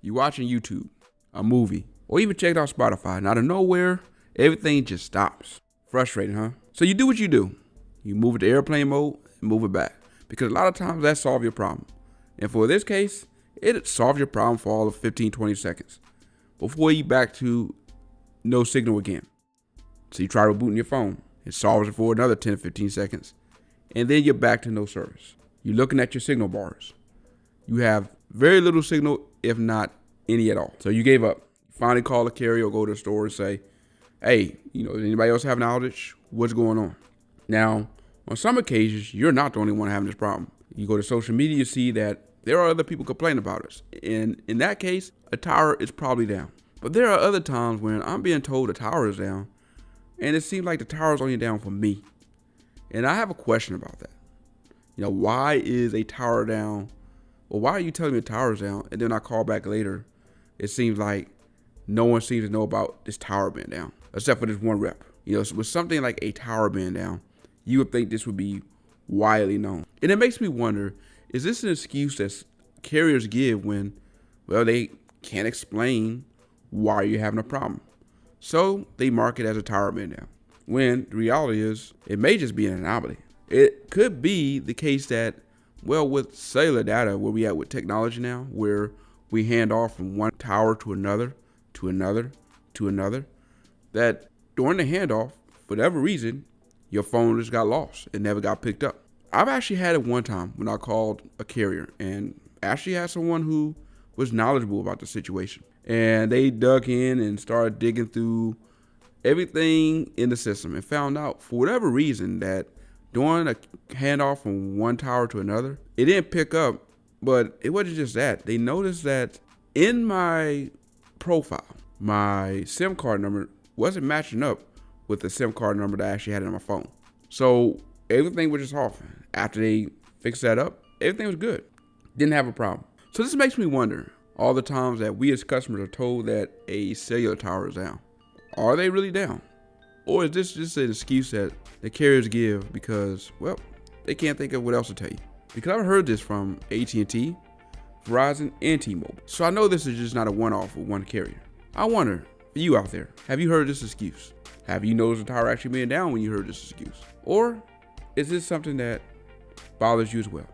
You watching YouTube, a movie, or even checked out Spotify, and out of nowhere, everything just stops. Frustrating, huh? So you do what you do. You move it to airplane mode and move it back. Because a lot of times that solves your problem. And for this case, it solves your problem for all of 15, 20 seconds before you back to no signal again. So you try rebooting your phone. It solves it for another 10, 15 seconds. And then you're back to no service. You're looking at your signal bars. You have very little signal, if not any at all. So you gave up. You finally call a carrier or go to the store and say, hey, does anybody else have an outage? What's going on? Now, on some occasions, you're not the only one having this problem. You go to social media, you see that there are other people complaining about us. And in that case, a tower is probably down. But there are other times when I'm being told the tower is down, and it seems like the tower is only down for me. And I have a question about that. Why is a tower down? Well, why are you telling me the tower is down? And then I call back later. It seems like no one seems to know about this tower being down, except for this one rep. With something like a tower being down, you would think this would be widely known. And it makes me wonder, is this an excuse that carriers give when, they can't explain why you're having a problem? So they mark it as a tower being down, when the reality is it may just be an anomaly. It could be the case that, with cellular data, where we at with technology now, where we hand off from one tower to another, to another, to another, that during the handoff, for whatever reason, your phone just got lost. It never got picked up. I've actually had it one time when I called a carrier and actually had someone who was knowledgeable about the situation. And they dug in and started digging through everything in the system and found out, for whatever reason, that during a handoff from one tower to another, it didn't pick up. But it wasn't just that. They noticed that in my profile, my SIM card number wasn't matching up with the SIM card number that I actually had on my phone. So everything was just off. After they fixed that up, everything was good. Didn't have a problem. So this makes me wonder, all the times that we as customers are told that a cellular tower is down. Are they really down? Or is this just an excuse that the carriers give because, they can't think of what else to tell you? Because I've heard this from AT&T, Verizon, and T-Mobile. So I know this is just not a one-off with one carrier. I wonder, for you out there, have you heard this excuse? Have you noticed the tower actually being down when you heard this excuse? Or is this something that bothers you as well?